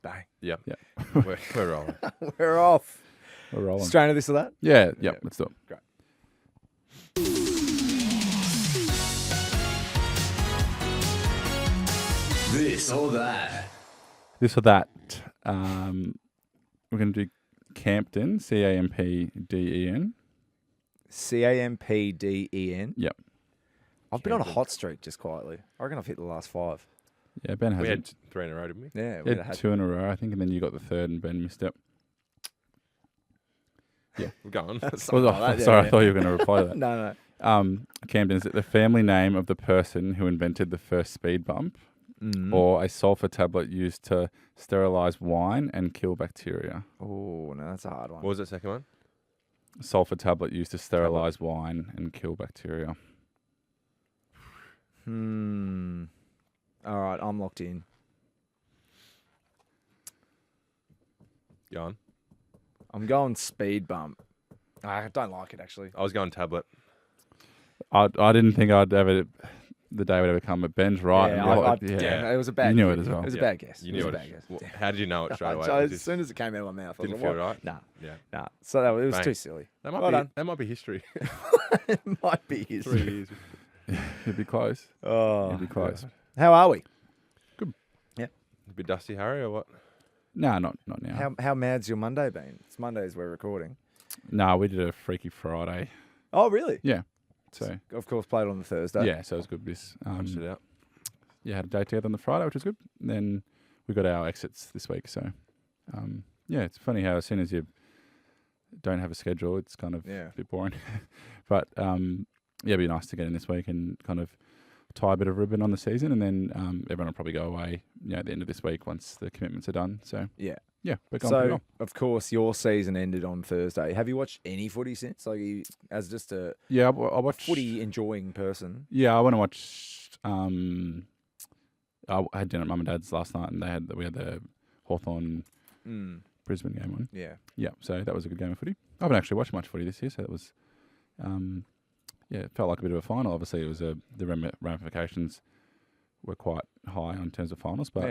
Bang. Yep. Yeah. We're rolling. We're off. We're rolling. Strain of this or that? Yeah. Yep. Let's do it. Great. This or that. This or that. We're going to do Campden, Campden. Campden. Yep. I've been on a hot streak just quietly. I reckon I've hit the last 5. Yeah, Ben We hasn't. had 3 in a row, didn't we? Yeah, He had 2 in a row, I think, and then you got the third and Ben missed it. We're going. something like that, Sorry, yeah. I thought you were going to reply to that. No. Campden, is it the family name of the person who invented the first speed bump or a sulfur tablet used to sterilize wine and kill bacteria? Oh, no, that's a hard one. What was that second one? Sulfur tablet used to sterilize wine and kill bacteria. All right, I'm locked in. Go on. I'm going speed bump. I don't like it, actually. I was going tablet. I didn't think the day would ever come, but Ben's right. Yeah, it was a bad You knew guess. it as well. It was a Yeah. bad guess. You It knew was it. a bad guess. Well, Damn. how did you know it straight away? As soon as it came out of my mouth, I was Didn't like, feel right? Nah. Yeah. So it was Bang. too silly. That might Well be done. that might be history. It might be 3 history. years. You'd be close. Oh, You'd be close. God. How are we? A bit dusty, Harry, or what? No, not now. How mad's your Monday been? It's Mondays we're recording. No, we did a Freaky Friday. Oh, really? Yeah. So, Of course, played on the Thursday. yeah, so it was good. Punched it out. Yeah, had a day together on the Friday, which was good. And then we got our exits this week. So, yeah, it's funny how as soon as you don't have a schedule, it's kind of a bit boring. But, yeah, it'd be nice to get in this week and kind of tie a bit of ribbon on the season. And then everyone will probably go away, at the end of this week once the commitments are done. So, Yeah. yeah, we're going pretty So, well. of course, your season ended on Thursday. Have you watched any footy since? Like, as just a Yeah, I watched footy enjoying person? Yeah, I went and watched. I had dinner at Mum and Dad's last night, and we had the Hawthorn Brisbane game on. Yeah. Yeah, so that was a good game of footy. I haven't actually watched much footy this year, so that was, yeah, it felt like a bit of a final. Obviously, it was the ramifications were quite high in terms of finals, but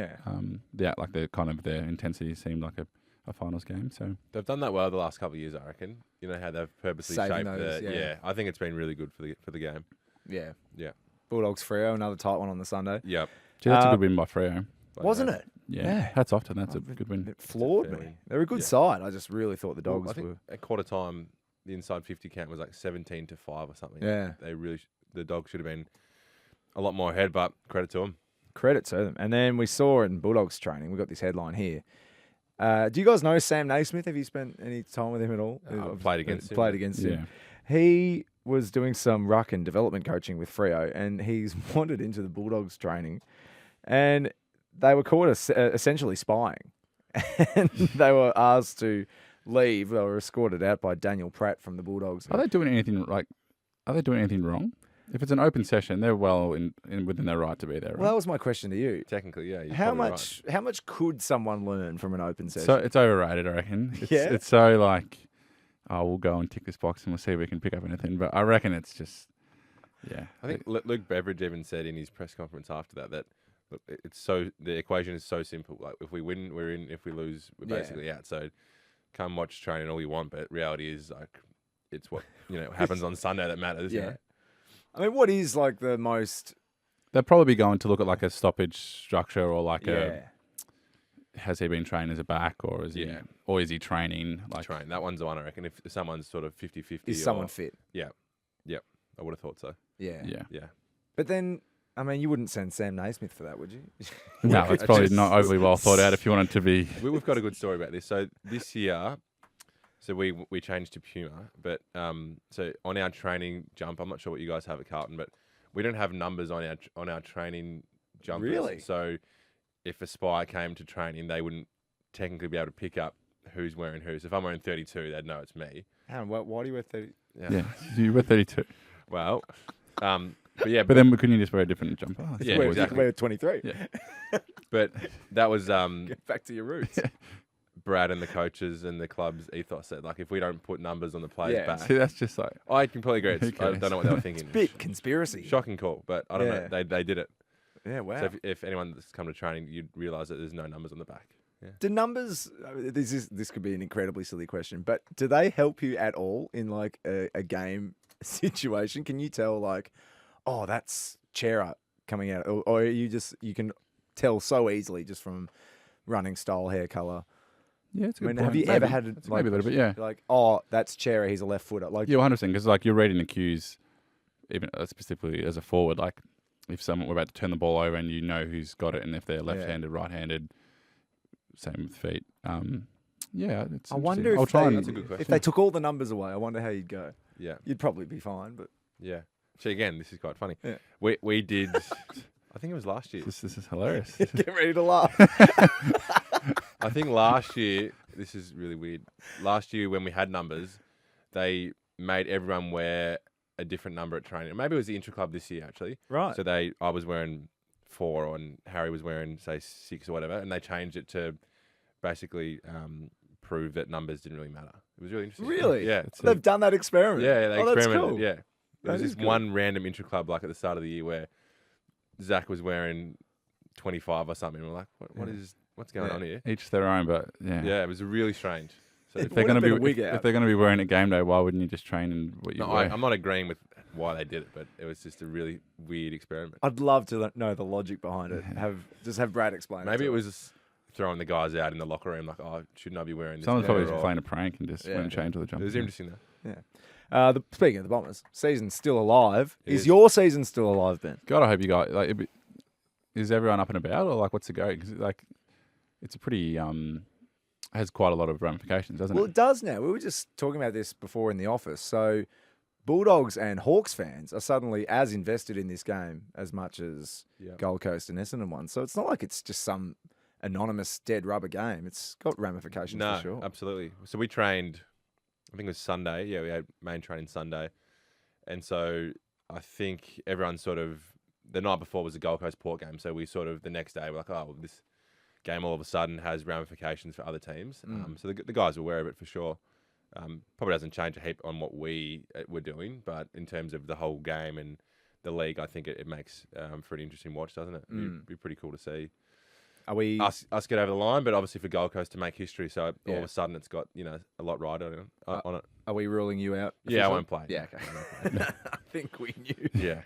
the intensity seemed like a finals game. So They've done that well the last couple of years, I reckon. You know how they've purposely Saving shaped those, the. yeah. I think it's been really good for the game. Yeah. Yeah. Bulldogs Freo, another tight one on the Sunday. Yep. gee, that's a good win by Freo. Wasn't it? Yeah, hats off to them. That's a good win. It floored me. They're a good side. I just really thought the Dogs I think were. at quarter time, the inside 50 count was like 17-5 or something. Yeah. The Dogs should have been a lot more ahead, but credit to them. Credit to them. And then we saw in Bulldogs training, we got this headline here. Do you guys know Sam Naismith? Have you spent any time with him at all? I've played against him. Played against Yeah. him. He was doing some ruck and development coaching with Freo, and he's wandered into the Bulldogs training, and they were caught essentially spying, and they were asked to leave. They were escorted out by Daniel Pratt from the Bulldogs. Are they doing anything wrong? If it's an open session, they're well within their right to be there. Right? Well, that was my question to you. Technically, yeah. you're How probably much could someone learn from an open session? so it's overrated, I reckon. It's so like, oh, we'll go and tick this box and we'll see if we can pick up anything. But I reckon it's just, yeah. I think Luke Beveridge even said in his press conference after that look, the equation is so simple. Like if we win, we're in. If we lose, we're basically out. So come watch training all you want, but reality is like it's what happens on Sunday that matters. Yeah. You know? I mean, what is like the most? They'll probably be going to look at like a stoppage structure or like has he been trained as a back or is he training? Like Train. That one's the one I reckon. If someone's sort of 50-50. Is someone fit? Yeah. I would have thought so. Yeah. Yeah. But then, I mean, you wouldn't send Sam Naismith for that, would you? No, it's probably not overly well thought out if you wanted to be. We've got a good story about this. So this year, we changed to Puma, but so on our training jump, I'm not sure what you guys have at Carlton, but we don't have numbers on our training jumpers. Really? So if a spy came to training, they wouldn't technically be able to pick up who's wearing who. So if I'm wearing 32, they'd know it's me. Aaron, why do you wear 30? Yeah, you were 32. Well, but yeah, But then couldn't you just wear a different jumper? Yeah, You exactly. wear 23. Yeah. But that was Get back to your roots. Brad and the coaches and the club's ethos said, like, if we don't put numbers on the players' Yeah. back, See, that's just like I completely agree. I cares? don't know what they were thinking. Bit conspiracy. Shocking call, but I don't Yeah. know. They did it. Yeah, wow. So if anyone that's come to training, you'd realise that there's no numbers on the back. Do numbers? This could be an incredibly silly question, but do they help you at all in like a game situation? Can you tell like, oh, that's Chera coming out, or you can tell so easily just from running style, hair color? Yeah, it's a good point. Have you ever had like, maybe a little bit? Yeah, like, oh, that's Chera, he's a left footer. Like, yeah, 100%. Because like you're reading the cues, even specifically as a forward. Like if someone we're about to turn the ball over and you know who's got it, and if they're left-handed, right-handed, same with feet. Yeah, it's. I wonder that's a good question. if they took all the numbers away. I wonder how you'd go. Yeah, you'd probably be fine, but yeah. So again, this is quite funny. Yeah. We did. I think it was last year. This is hilarious. Get ready to laugh. I think last year, this is really weird. Last year when we had numbers, they made everyone wear a different number at training. Maybe it was the intra-club this year, actually. Right. So I was wearing 4 and Harry was wearing, say, 6 or whatever, and they changed it to basically prove that numbers didn't really matter. It was really interesting. Really? Yeah. They've done that experiment. Yeah, they experimented. That's cool. Yeah. There was That this is cool. one random intra-club, like at the start of the year, where Zach was wearing 25 or something. And we're like, what's going on here? Each their own, but yeah. Yeah, it was really strange. So If they're going to be if they're going to be wearing it game day, why wouldn't you just train in what you wear? I'm not agreeing with why they did it, but it was just a really weird experiment. I'd love to know the logic behind it. Have Brad explain. Maybe it it was just throwing the guys out in the locker room, like, oh, shouldn't I be wearing this? Someone's probably or- just playing a prank and just went and changed all the It jumpers. was interesting though. Yeah. Speaking of the Bombers, season's still alive. It Is is. your season still alive, Ben? God, I hope you guys is everyone up and about, or like what's the go? Because like it's a pretty has quite a lot of ramifications, doesn't Well, it? it does now. We were just talking about this before in the office. So, Bulldogs and Hawks fans are suddenly as invested in this game as much as Yeah. Gold Coast and Essendon one. So it's not like it's just some anonymous dead rubber game. It's got ramifications No, for sure. absolutely. So we trained, I think it was Sunday. Yeah, we had main training Sunday. And so I think everyone sort of, the night before was the Gold Coast Port game. So we sort of, the next day, we're like, oh, this game all of a sudden has ramifications for other teams. So the guys are aware of it for sure. Probably doesn't change a heap on what we were doing, but in terms of the whole game and the league, I think it makes for an interesting watch, doesn't it? It'd be pretty cool to see. Are we? Us get over the line, but obviously for Gold Coast to make history, so all of a sudden it's got a lot rider on it. Are we ruling you out? Yeah, I officially? won't play. Yeah, okay. I think we knew. Yeah.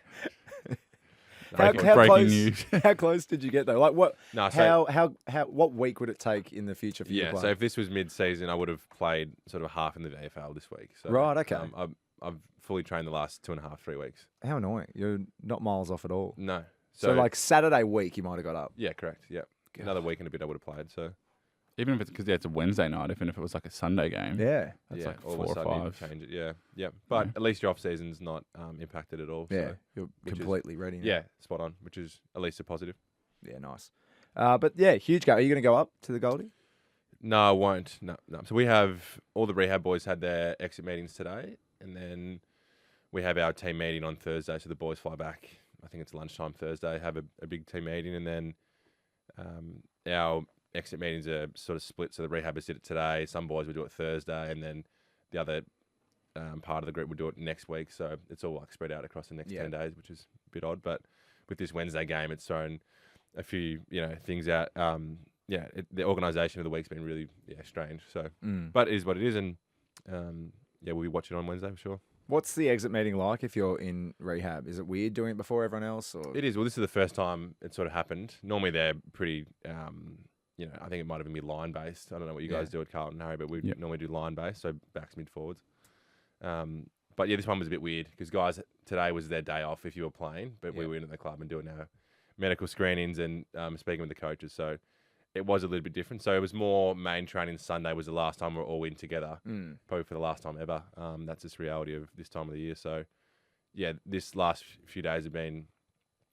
How Breaking close, news. How close did you get though? Like what? No, so- how? What week would it take in the future for you to play? So if this was mid-season, I would have played sort of half in the VFL this week. So, Right, okay. I've fully trained the last 2.5, 3 weeks. How annoying! You're not miles off at all. No. So like Saturday week, you might have got up. Yeah, correct. Yeah. Another week and a bit I would have played. So Even if it's because it's a Wednesday night, even if it was like a Sunday game, Yeah. that's like all 4 of a or sudden you 5. change it. Yeah, yeah. But at least your off season's not impacted at all. Yeah. So, You're which is- completely ready. Now. yeah, spot on. Which is at least a positive. Yeah. Nice. But yeah, huge game. Are you going to go up to the Goldie? No, I won't. No. So we have all the rehab boys had their exit meetings today, and then we have our team meeting on Thursday. So the boys fly back. I think it's lunchtime Thursday. Have a big team meeting, and then our exit meetings are sort of split. So the rehabbers did it today. Some boys will do it Thursday, and then the other part of the group will do it next week. So it's all like spread out across the next 10 days, which is a bit odd. But with this Wednesday game, it's thrown a few things out. The organisation of the week's been really strange. So, but it is what it is, and we'll be watching on Wednesday for sure. What's the exit meeting like if you're in rehab? Is it weird doing it before everyone else? Or It is. Well, this is the first time it sort of happened. Normally they're pretty, I think it might have been line based. I don't know what you guys do at Carlton, Harry, but we normally do line based, so backs, mid, forwards. But yeah, this one was a bit weird because guys, today was their day off if you were playing, but we were in at the club and doing our medical screenings and speaking with the coaches. So it was a little bit different. So it was more main training Sunday was the last time we were all in together, probably for the last time ever. That's just reality of this time of the year. So yeah, this last few days have been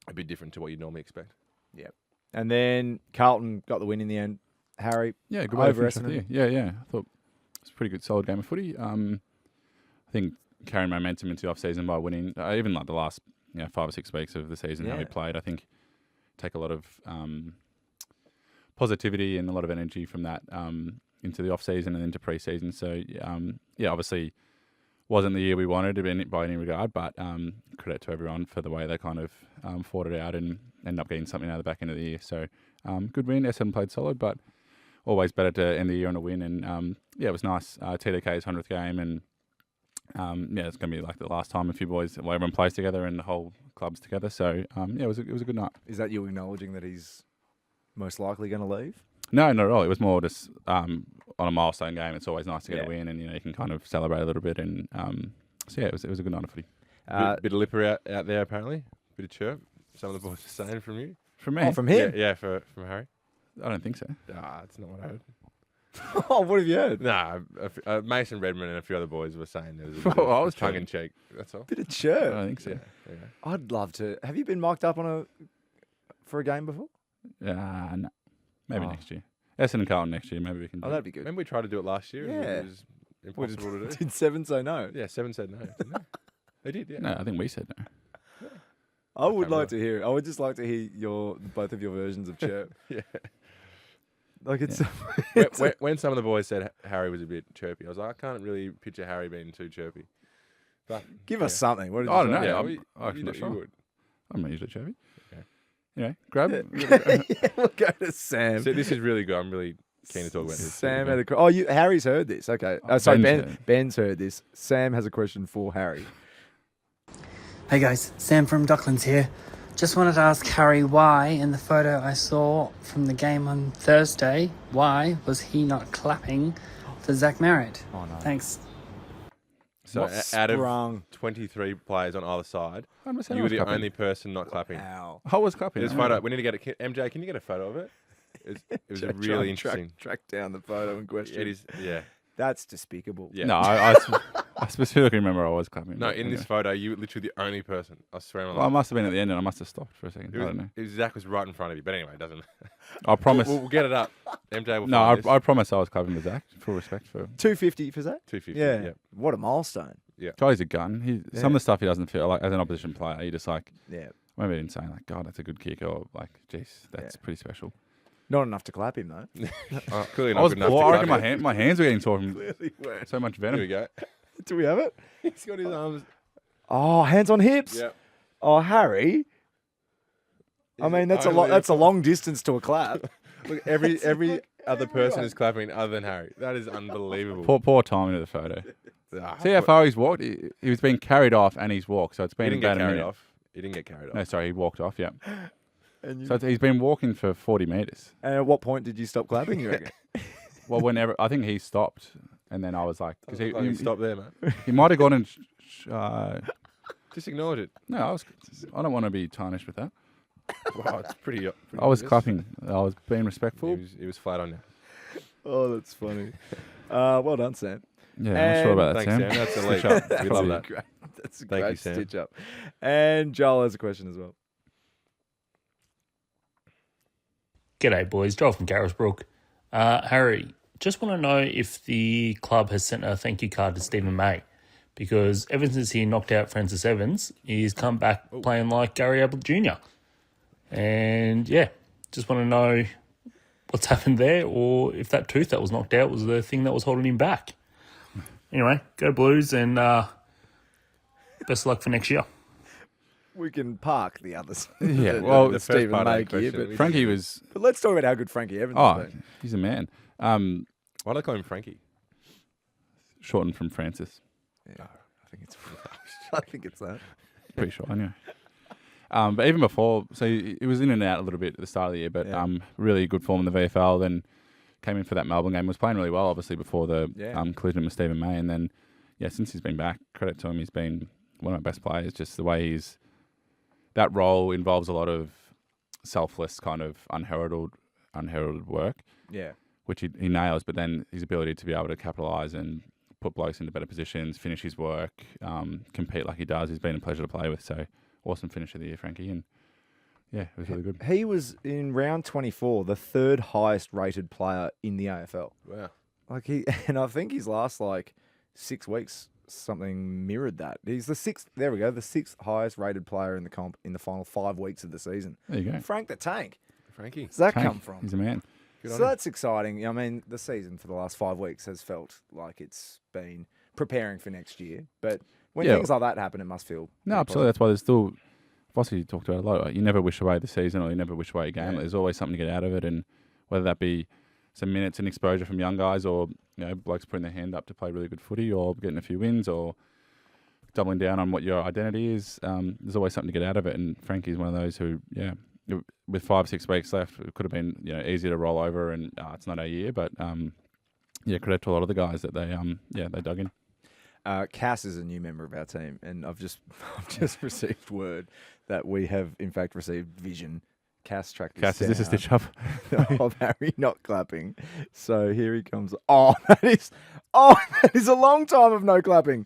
a bit different to what you'd normally expect. Yeah. And then Carlton got the win in the end. Harry, Yeah, good way to over finish off the Essendon. year. Yeah. I thought it was a pretty good, solid game of footy. I think carrying momentum into the off-season by winning, even like the last 5 or 6 weeks of the season, how we played, I think take a lot of positivity and a lot of energy from that into the off-season and into pre-season. So, obviously wasn't the year we wanted by any regard, but credit to everyone for the way they kind of fought it out and ended up getting something out of the back end of the year. So, good win. Essendon played solid, but always better to end the year on a win. And it was nice. TDK's 100th game, and it's going to be like the last time a few boys, everyone plays together and the whole club's together. So it was a good night. Is that you acknowledging that he's most likely going to leave? No, not at all. It was more just on a milestone game. It's always nice to get a win, and you can kind of celebrate a little bit. And it was a good night of footy. Bit of lipper out there apparently. Bit of chirp. Some of the boys are saying from you. From me? Oh, from him? Yeah, from Harry. I don't think so. That's not what I heard. Oh, what have you heard? Nah, Mason Redmond and a few other boys were saying there was a bit I was tongue in cheek. That's all. Bit of chirp. I don't think so. Yeah. I'd love to. Have you been mic'd up for a game before? No. Maybe next year. Essendon and Carlton next year. Maybe we can do that'd be good. Remember we tried to do it last year? Yeah. And it was impossible to do. Did 7 say no? Yeah, 7 said no. Didn't they? They did, yeah. No, I think we said no. I would like to hear. I would just like to hear both of your versions of chirp. Yeah. Like it's. When some of the boys said Harry was a bit chirpy, I was like, I can't really picture Harry being too chirpy. But Give us something. What did I you don't say? know. Yeah, I'm not sure. would. I'm not usually chirpy. Okay. Anyway, grab. Yeah, we'll go to Sam. So this is really good. I'm really keen to talk about this. Sam had a. Harry's heard this. Okay. Sorry, Ben's heard this. Sam has a question for Harry. Hey guys, Sam from Docklands here. Just wanted to ask Harry why, in the photo I saw from the game on Thursday, why was he not clapping for Zach Merritt? Oh, no. Thanks. So out of 23 players on either side, you were the only person not clapping. Wow. I was clapping. This photo, we need to get it. MJ, can you get a photo of it? It was a really interesting. Track down the photo in question. It is, yeah. That's despicable. Yeah. No, I specifically remember I was clapping. No, in this photo, you were literally the only person. I swear on my Well, I life. must have been at the end and I must have stopped for a second. I don't know. Zach was right in front of you. But anyway, it doesn't. I promise. We'll get it up. MJ will No, find this. I promise I was clapping with Zach. Full respect for him. 250 for Zach? 250. Yeah. What a milestone. Charlie's a gun. Some of the stuff he doesn't feel like as an opposition player. He just like. Yeah. I remember him saying like, "God, that's a good kick," or like, "Jeez, that's pretty special." Not enough to clap him though. Clearly I not was good enough poor. to I clap reckon it. my hands were getting sore from Clearly weren't. so much Here venom. we go. Do we have it? He's got his arms. Oh, hands on hips. Yeah. Oh, Harry. I mean, that's a lot. That's a long distance to a clap. Look, every other person is clapping other than Harry. That is unbelievable. Poor timing of the photo. See how far he's walked? He was being carried off and he's walked. So it's He been didn't get about a carried minute. off. He didn't get carried off. No, sorry, he walked off, yeah. And, So he's been walking for 40 metres. and at what point did you stop clapping, you reckon? Well, whenever, I think he stopped. And then I was like, because He stop there, man. he might have gone and, Just acknowledge it. no, I don't want to be tarnished with that. Wow, it's pretty I was obvious. clapping. I was being respectful. He was flat on you. Oh, that's funny. Well done, Sam. Yeah, I'm not sure about that, Thanks, Sam. Sam. That's Switch elite. up. We love Good that. Great. That's a Thank you, great Sam. stitch up. And Joel has a question as well. G'day, boys. Joel from Carisbrook. Harry, just want to know if the club has sent a thank you card to Stephen May, because ever since he knocked out Francis Evans, he's come back playing like Gary Ablett Jr. And yeah, just want to know what's happened there, or if that tooth that was knocked out was the thing that was holding him back. Anyway, go Blues, and best of luck for next year. We can park the others. Yeah, well, the first Stephen part of the May here, question, but, Frankie was, but let's talk about how good Frankie Evans oh, has been. he's a man. Why do they call him Frankie? Shortened from Francis. Yeah, I think it's that. Pretty sure, anyway. But even before, so he was in and out a little bit at the start of the year, but really good form in the VFL. Then came in for that Melbourne game, was playing really well, obviously, before the collision with Stephen May. And then, since he's been back, credit to him, he's been one of my best players. Just the way that role involves a lot of selfless, kind of unheralded work. Yeah. Which he nails, but then his ability to be able to capitalise and put blokes into better positions, finish his work, compete like he does, he's been a pleasure to play with. So awesome finish of the year, Frankie. And yeah, it was really good. He was in round 24, the third highest rated player in the AFL. Wow. And I think his last 6 weeks something mirrored that. He's the sixth. There we go, the sixth highest rated player in the comp in the final 5 weeks of the season. There you go. Frank the Tank. Frankie. Does that Tank, come from? He's a man. So that's exciting. I mean, the season for the last 5 weeks has felt like it's been preparing for next year. But when things like that happen, it must feel No, absolutely. That's why there's still, obviously, you talked about it a lot. You never wish away the season or you never wish away a game. Yeah. There's always something to get out of it. And whether that be some minutes and exposure from young guys, or blokes putting their hand up to play really good footy, or getting a few wins, or doubling down on what your identity is. There's always something to get out of it, and Frankie's one of those who, with 5-6 weeks left, it could have been easy to roll over, and it's not our year, but credit to a lot of the guys that they dug in. Cass is a new member of our team, and I've just received word that we have in fact received vision. Cass, is this a stitch up of Harry not clapping? So here he comes. That is a long time of no clapping.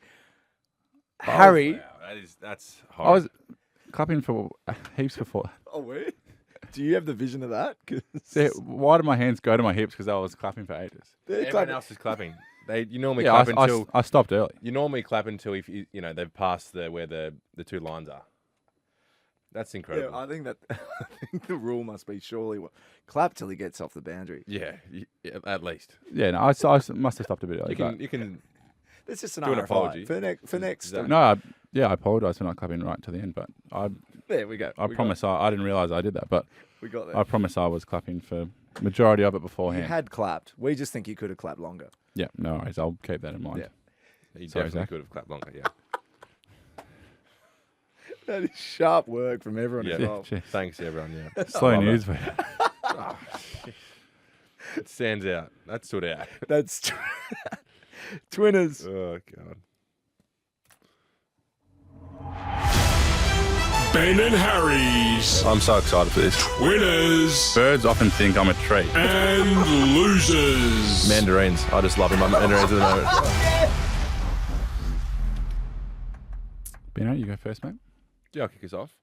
Harry, wow, that's I horrible. was clapping for heaps before. Oh, wait. Do you have the vision of that? Why did my hands go to my hips? Because I was clapping for ages. Everyone else is clapping. You normally clap until I stopped early. You normally clap until if they've passed where the two lines are. That's incredible. Yeah, I think the rule must be surely clap till he gets off the boundary. Yeah, at least. Yeah, no, I must have stopped a bit early. You can. It's just an do an apology for next. No, I apologise for not clapping right to the end, but there we go. I promise I didn't realise I did that, but we got there. I promise I was clapping for majority of it beforehand. You had clapped. We just think you could have clapped longer. Yeah, no worries. I'll keep that in mind. Yeah. You Sorry, definitely Zach. could have clapped longer. Yeah. That is sharp work from everyone involved. Yeah, Thanks everyone. Yeah. slow news. It stands out. That stood out. That's Twinners. Oh god. Ben and Harry's I'm so excited for this. winners Birds often think I'm a tree. and losers. Mandarins. I just love them. Mandarins at the moment. Bino, you go first, mate. Yeah, I'll kick us off.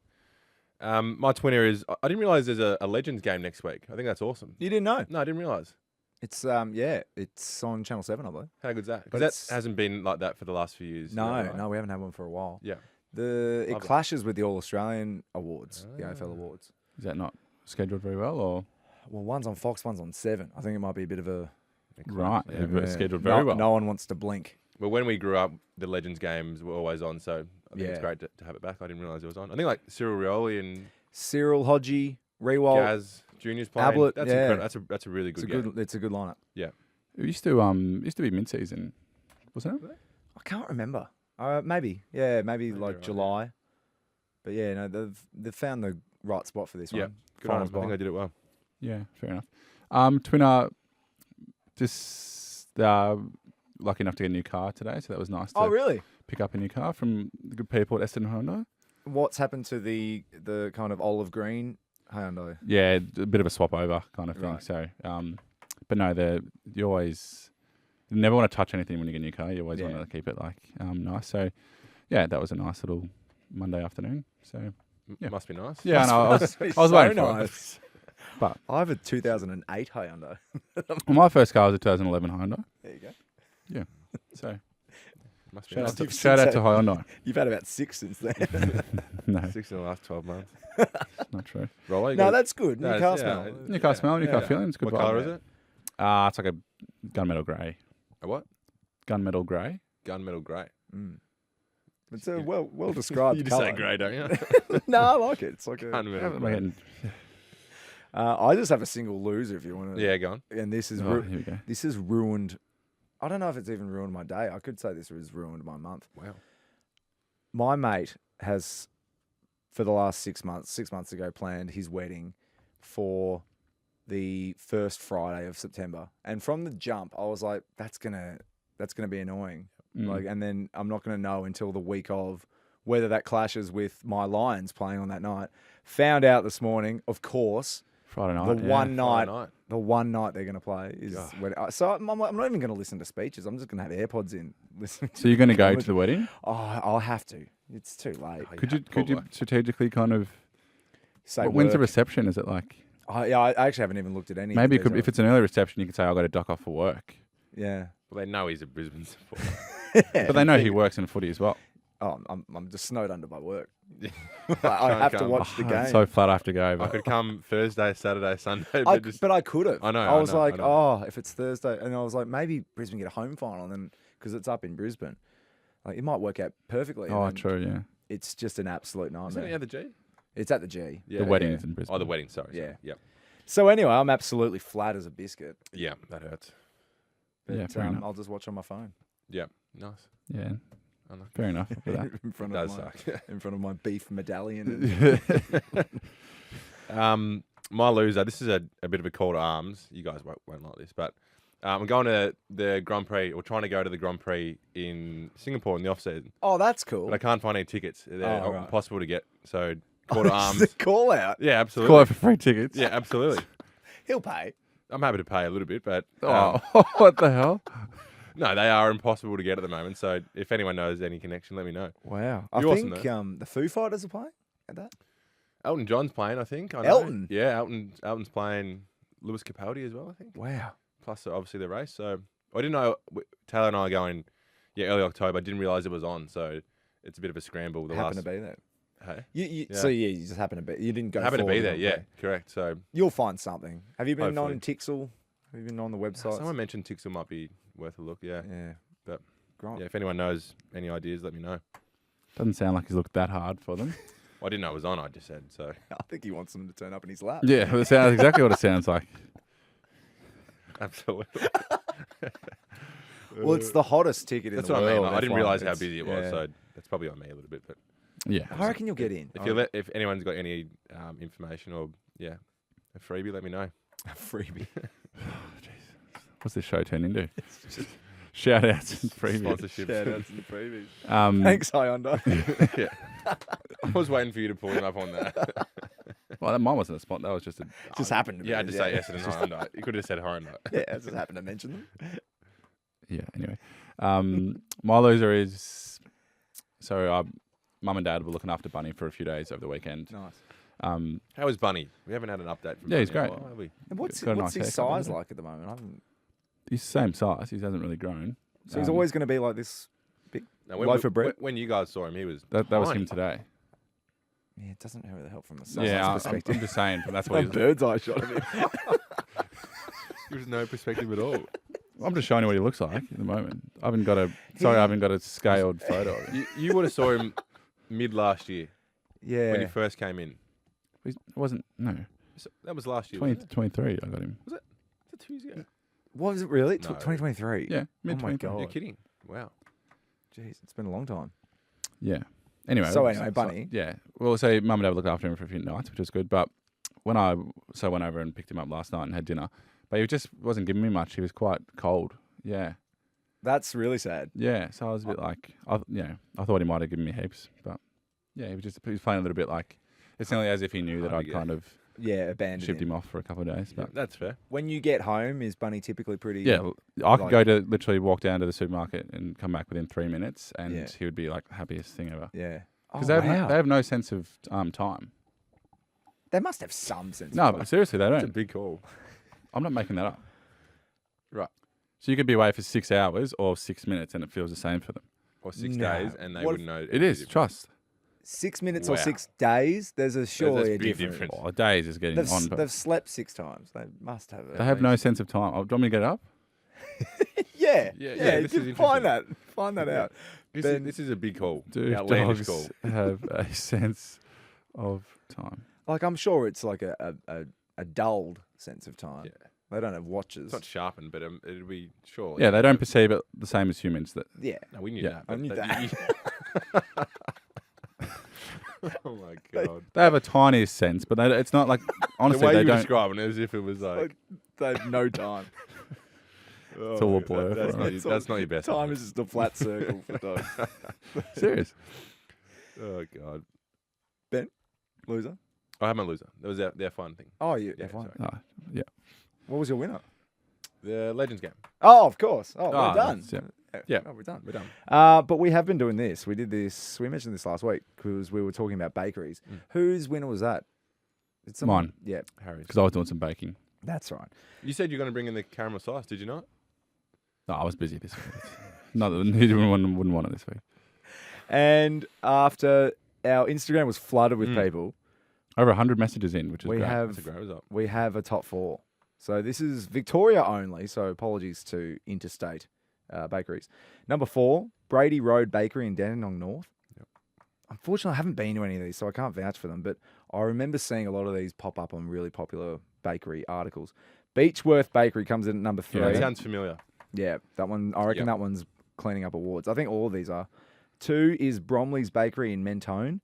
My twinner is. I didn't realise there's a Legends game next week. I think that's awesome. You didn't know? No, I didn't realise. It's it's on Channel 7, I believe. How good's that? But Because that hasn't been like that for the last few years. No, right? no, we haven't had one for a while. Yeah. It Love it. clashes with the All Australian Awards, the AFL Awards. Is that not scheduled very well, or Well, one's on Fox, one's on 7. I think it might be a bit of a right? Yeah. It's scheduled very well. No one wants to blink. Well, when we grew up, the Legends games were always on, so I think it's Yeah. great to have it back. I didn't realise it was on. I think like Cyril Rioli and Cyril, Hodgie, Rewald. Gaz Junior's playing. Ablett, That's yeah. incredible. That's a really good game. It's a good lineup. Yeah. It used to be mid-season, wasn't it? I can't remember. Maybe Maybe like you're right, July. But yeah, no, they've found the right spot for this Yeah. one. Good on Finals them. I think bye. they did it well. Yeah, fair enough. Twinner, just lucky enough to get a new car today, so that was nice to Oh, really? pick up a new car from the good people at Eston Hyundai. What's happened to the kind of olive green Hyundai? Yeah, a bit of a swap over kind of thing. Right. So, but no, you never want to touch anything when you get a new car. You always want to keep it nice. So, yeah, that was a nice little Monday afternoon. So, yeah. Must be nice. yeah, no, I was waiting for it. But I have a 2008 Hyundai. well, my first car was a 2011 Hyundai. There you go. Yeah. So, Must be shout nice. out to, shout out to Hyundai. You've had about 6 since then. No, 6 in the last 12 months. not true. Rollo, you No, got- that's good. No, New it's- car yeah. smell. New car smell, new car feeling. It's a good. What vibe. colour is it? It's like a gunmetal grey. A what? Gunmetal grey. Gunmetal grey. It's a well described You just colour. say grey, don't you? No, I like it. It's like a. Gunmetal Am I grey. getting- I just have a single loser if you want to. Yeah, go on. And this is Oh, here we go. this has ruined. I don't know if it's even ruined my day. I could say this has ruined my month. Wow. My mate has, for the last 6 months ago, planned his wedding for the first Friday of September. And from the jump, I was like, that's gonna be annoying. Like, and then I'm not gonna know until the week of whether that clashes with my Lions playing on that night. Found out this morning, of course, Friday night. the yeah. one night they're gonna play is God. wedding. So I'm not even gonna listen to speeches. I'm just gonna have AirPods in. Listening. So you're going to go to the wedding? Oh, I'll have to. It's too late. Could you strategically kind of? Say When's the work. reception? Is it like I actually haven't even looked at any. maybe of it could, these if it's an early reception, you could say I've got to duck off for work, yeah. Well, they know he's a Brisbane supporter. but they know he works in footy as well. Oh, I'm just snowed under by work. I have to come. watch the game. It's so flat I have to go. I But could come Thursday, Saturday, Sunday, I but just could have. I know, I I was know, I like, know. oh, if it's Thursday, and I was like, maybe Brisbane get a home final, and then because it's up in Brisbane, like it might work out perfectly. and oh, then true, yeah. It's just an absolute Is that nightmare. the other G? It's at the G. Yeah, The wedding yeah. is in Brisbane. Oh, the wedding. Sorry. Yeah. Sorry. Yep. So anyway, I'm absolutely flat as a biscuit. Yeah, that hurts. But, Yeah, fair enough. I'll just watch on my phone. Yeah, nice. Yeah, I like fair enough for that. in front It of does my, suck. in front of my beef medallion. My loser. This is a bit of a call to arms. You guys won't like this, but I'm going to the Grand Prix, or trying to go to the Grand Prix in Singapore in the off season. Oh, that's cool. But I can't find any tickets. They're Oh, right. impossible to get. So call to arms. It's a call out. Yeah, absolutely. Call out for free tickets. Yeah, absolutely. He'll pay. I'm happy to pay a little bit, but What the hell? no, they are impossible to get at the moment. So if anyone knows any connection, let me know. Wow. I You're awesome, think the Foo Fighters are playing at that. Elton John's playing, I think. I know. Elton? Yeah, Elton's playing Lewis Capaldi as well, I think. Wow. Plus, obviously, the race. So I didn't know. Taylor and I are going, early October. I didn't realise it was on. So it's a bit of a scramble. Happen to be there. Hey? Yeah. So you just happen to be. You didn't go. Happen to be forward there, on yeah, play. correct. So You'll find something. Have you been Hopefully. on Tixel? Have you been on the website? someone mentioned Tixel might be worth a look, yeah. Yeah. But Grant. yeah, if anyone knows any ideas, let me know. Doesn't sound like he's looked that hard for them. Well, I didn't know it was on, I just said, so. I think he wants them to turn up in his lap. Yeah, that sounds exactly what it sounds like. Absolutely. Well, it's the hottest ticket in That's the what I world. mean. I didn't F1. realise how It's- busy it was, yeah. so that's probably on me a little bit. But Yeah. I reckon you'll get in. if anyone's got any information or, a freebie, let me know. A freebie. What's this show turned into? Shout outs and freebies. Sponsorship. Shout outs to the freebies. Thanks. Thanks, Hyundai. Yeah. I was waiting for you to pull him up on that. Well, that mine wasn't a spot. That was just a. Just happened to be. Yeah, I had to say yes and Hyundai. You could have said Hyundai. Yeah, I just happened to mention them. Yeah. Anyway, my loser is so mum and dad were looking after Bunny for a few days over the weekend. Nice. How is Bunny? We haven't had an update from Yeah, he's Bunny in a great. while, have we? And what's Got a nice his haircut, size hasn't he? like at the moment? I haven't. He's the same size. He hasn't really grown. So he's always going to be like this big No, loaf of bread. When you guys saw him, he was That was tiny. him today. Yeah, it doesn't really help from the size Yeah, I'm perspective. just saying. But that's what A he's. bird's eye shot of him. There's no perspective at all. I'm just showing you what he looks like at the moment. I haven't got a scaled photo of him. You would have saw him mid last year Yeah. when he first came in. It wasn't. No. That was last year. 2023. I got him. Was it 2 years ago? Was it really? No. 2023? Yeah, mid Oh my 2023. God. You're kidding. Wow. Jeez, it's been a long time. Yeah. Anyway. So anyway, Bunny. Yeah. Well, so mum and dad looked after him for a few nights, which was good. But when I went over and picked him up last night and had dinner, but he just wasn't giving me much. He was quite cold. Yeah. That's really sad. Yeah. So I was a bit like, I thought he might have given me heaps, but yeah, he was playing a little bit like it's nearly as if he knew that Hard I'd to kind of Yeah, abandoned shipped him off for a couple of days. But That's fair. When you get home, is Bunny typically pretty? yeah, I could like- go to literally walk down to the supermarket and come back within 3 minutes, and Yeah. he would be like the happiest thing ever. Yeah. Because Oh, they wow. have no sense of time. They must have some sense. No, of but seriously, they It's a don't. big call. I'm not making that up. Right. So you could be away for 6 hours or 6 minutes, and it feels the same for them. Or 6 No. days, and they What wouldn't know. It is trust. 6 minutes or Wow. 6 days. There's a surely a big difference. difference. Oh, days is getting on, but They've slept 6 times. They must have. they have no sense of time. Oh, do you want me to get it up? Yeah, Yeah, yeah. this you is can find that. interesting. Find that out. This is a big call. Do Outlandish dogs call. have a sense of time? Like I'm sure it's like a dulled sense of time. Yeah. They don't have watches. It's not sharpened, but it'll be sure. Yeah, they don't perceive it the same as humans. That Yeah. No, we knew Yeah, that. I but knew Oh my god. they have a tiniest sense, but it's not like honestly the way they you were don't. describing it as if it was like They have no time. It's all a blur. That's for not them. your, that's not your best. Time is just a flat circle for dogs. Serious. Oh god. Loser. I have my loser. That was their fun thing. Oh, you. Yeah, F1. sorry. Oh, yeah. What was your winner? The Legends game. Oh, of course. Oh, Ah, we're done. that's- Yeah. Oh, we're done. We're done. But we have been doing this. We did this. We mentioned this last week because we were talking about bakeries. Whose winner was that? It's Mine. Yeah, Harry's. Because I was doing some baking. that's right. You said you're going to bring in the caramel sauce, did you not? No, I was busy this week. Not that anyone wouldn't want it this week. And after our Instagram was flooded with people, Over 100 messages in, which is we great. That's a have great result. a top 4. So this is Victoria only. So apologies to interstate bakeries. Number 4, Brady Road Bakery in Dandenong North. Yep. Unfortunately, I haven't been to any of these, so I can't vouch for them. But I remember seeing a lot of these pop up on really popular bakery articles. Beechworth Bakery comes in at number 3. Yeah, that sounds familiar. Yeah, that one. I reckon that one's cleaning up awards. I think all of these are. 2 is Bromley's Bakery in Mentone,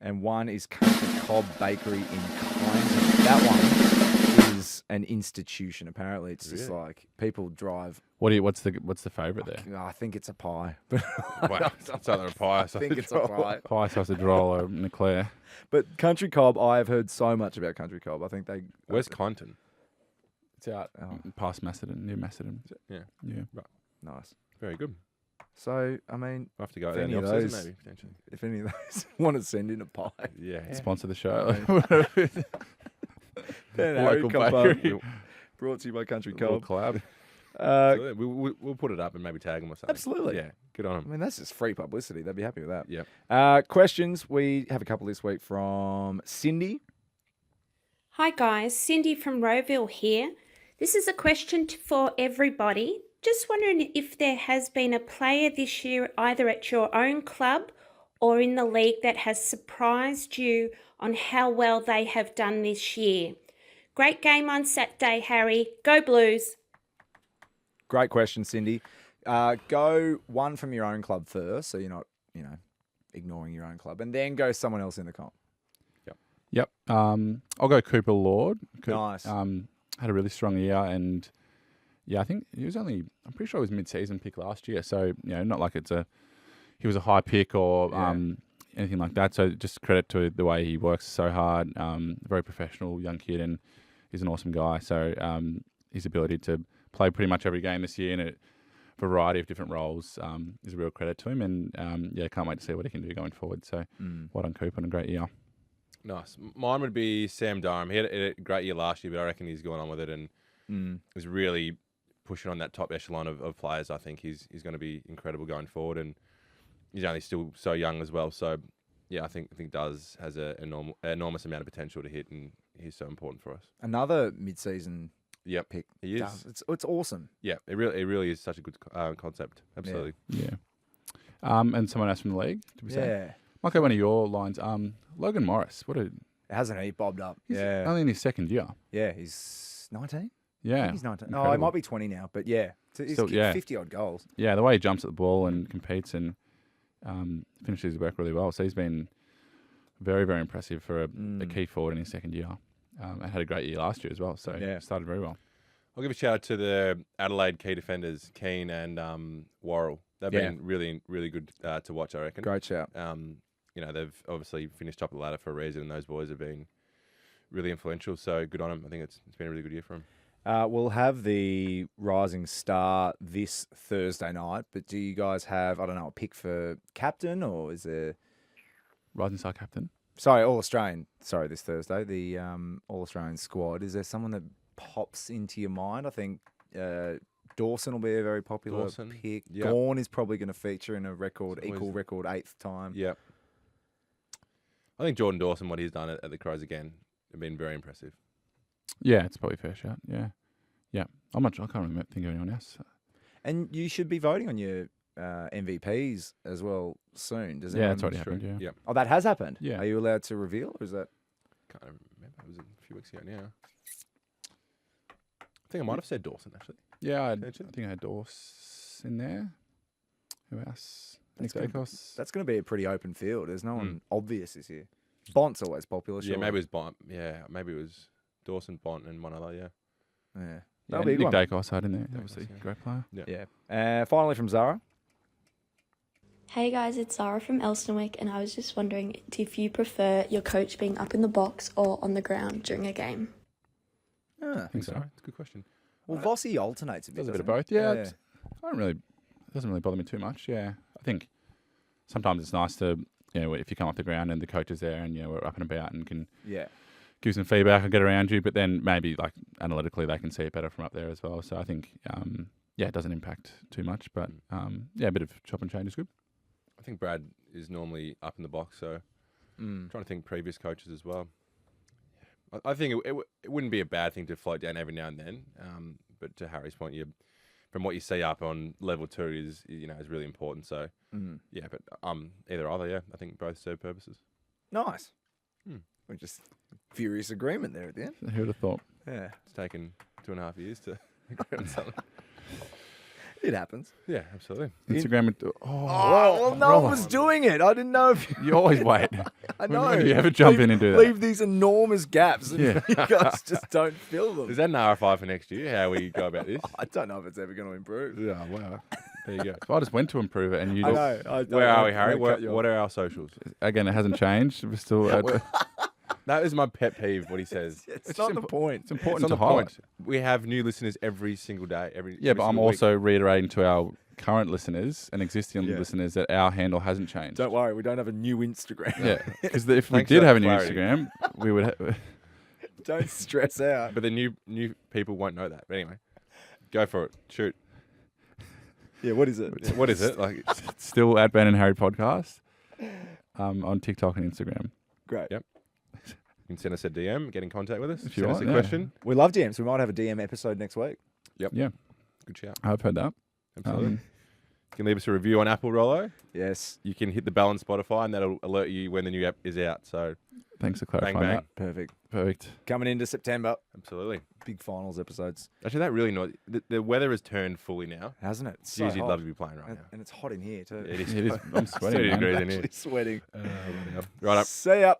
and 1 is Country Cobb Bakery in Clinton. That one is an institution. Apparently, it's just like people drive. What's the favourite there? I think it's a pie. Wow, it's either a pie. I think it's a pie. Pie, sausage roll, or Leclerc. But Country Cobb, I have heard so much about Country Cobb. I think they. Where's Clinton? It's out past Macedon, near Macedon. Yeah. Right. Nice. Very good. So, I mean, We'll have to go if there any in of the off-season, those- maybe, potentially. if any of those want to send in a pie, Yeah. Sponsor the show. then Harry Local Cobb, bakery. brought to you by Country Little Cobb. collab. So, we'll put it up and maybe tag them or something. Absolutely. Yeah. Good on I them. mean, that's just free publicity. They'd be happy with that. Yeah. Questions. We have a couple this week from Cindy. Hi guys, Cindy from Rowville here. This is a question for everybody. Just wondering if there has been a player this year, either at your own club or in the league, that has surprised you on how well they have done this year. Great game on Saturday, Harry. Go Blues. Great question, Cindy. Go one from your own club first, so you're not, ignoring your own club, and then go someone else in the comp. Yep. I'll go Cooper Lord. Nice. Had a really strong year, and I think he was I'm pretty sure it was mid-season pick last year. So not like he was a high pick or anything like that. So just credit to the way he works so hard. Very professional young kid, and he's an awesome guy. So his ability to play pretty much every game this year in a variety of different roles is a real credit to him. And can't wait to see what he can do going forward. So well done, Cooper, and a great year. Nice. Mine would be Sam Durham. He had a great year last year, but I reckon he's gone on with it and was really pushing on that top echelon of players. I think he's going to be incredible going forward, and he's only still so young as well. So, yeah, I think has an enormous amount of potential to hit, and he's so important for us. Another mid-season pick. He is. It's awesome. Yeah, it really is such a good concept. Absolutely. Yeah. And someone else from the league, did we say? Yeah. Might go one of your lines. Logan Morris. Hasn't he bobbed up? He's only in his second year. Yeah, he's 19. I Yeah. think he's 19. Incredible. Oh, he might be 20 now, but yeah. He's Still, kicked 50-odd goals. Yeah, the way he jumps at the ball and competes and finishes his work really well. So he's been very, very impressive for a key forward in his second year. And had a great year last year as well. So started very well. I'll give a shout out to the Adelaide key defenders, Keane and Worrell. They've been really, really good to watch, I reckon. Great shout. They've obviously finished top of the ladder for a reason, and those boys have been really influential. So good on them. I think it's been a really good year for them. We'll have the Rising Star this Thursday night, but do you guys have, a pick for captain, or is there... Rising Star captain? Sorry, All-Australian. Sorry, this Thursday, the All-Australian squad. Is there someone that pops into your mind? I think Dawson will be a very popular pick. Yep. Gawn is probably going to feature in a record 8th time. Yeah. I think Jordan Dawson, what he's done at the Crows again, have been very impressive. Yeah, it's probably a fair shout. Yeah. I can't really think of anyone else. And you should be voting on your MVPs as well soon. That's already happened. Yeah. Oh, that has happened? Yeah. Are you allowed to reveal, or is that... Can't remember. It was a few weeks ago now. I think I might have said Dawson, actually. Yeah, I think I had Dawson in there. Who else? Nick Dacos. That's going to be a pretty open field. There's no one obvious this year. Bont's always popular, sure. Yeah, maybe it was Bont. Yeah, maybe it was Dawson, Bont, and one other, Yeah. Yeah, Nick Dacos had in there. Obviously, great player. Yeah. Finally from Zara. Hey guys, it's Zara from Elsternwick, and I was just wondering if you prefer your coach being up in the box or on the ground during a game. I think so. It's a good question. Well, Vossi alternates a bit. Does a bit of doesn't both. Yeah. It doesn't really bother me too much. Yeah. I think sometimes it's nice to, if you come off the ground and the coach is there and, we're up and about and can give some feedback and get around you, but then maybe like analytically they can see it better from up there as well. So I think, it doesn't impact too much, but a bit of chop and change is good. I think Brad is normally up in the box, so I'm trying to think previous coaches as well. I think it wouldn't be a bad thing to float down every now and then, but to Harry's point, from what you see up on level 2 is really important. So but either I think both serve purposes. Nice. We're just furious agreement there at the end. Who would have thought? Yeah. It's taken 2.5 years to agree on something. It happens. Yeah, absolutely. Instagram. Well, no one was doing it. I didn't know if You always wait. I know. When do you ever jump in and do that? Leave these enormous gaps, and Yeah. you guys just don't fill them. Is that an RFI for next year? How we go about this? I don't know if it's ever going to improve. Yeah, wow. There you go. So I just went to improve it, and you I just, know. Where are we, Harry? What are our socials? again, it hasn't changed. We're still. That is my pet peeve, what he says. It's not the point. It's important It's to on the highlight. point. We have new listeners every single day. Yeah, but I'm single week. also reiterating to our current listeners and existing Yeah. listeners that our handle hasn't changed. Don't worry, we don't have a new Instagram. Yeah, because if we Thanks for did that have a new clarity. Instagram, we would. Don't stress out. But the new people won't know that. But anyway, go for it. Shoot. Yeah, what is it? What is it? Like, Still at Ben and Harry podcast on TikTok and Instagram. Great. Yep. You can send us a DM, get in contact with us. If you send want, us a yeah. question. We love DMs. We might have a DM episode next week. Yep. Yeah, Good shout. I've heard that. Absolutely. You can leave us a review on Apple, Rollo. Yes. You can hit the bell on Spotify, and that'll alert you when the new app is out. So, Thanks for bang, clarifying bang. that. Perfect. Perfect. Coming into September, Absolutely. big finals episodes, Actually, that really annoys. The weather has turned fully now. hasn't it? It's so Seriously, hot. love to be playing right and, now. and it's hot in here too. It is. It is. I'm 30 sweating. man. degrees in here. Actually sweating. Right up. See ya.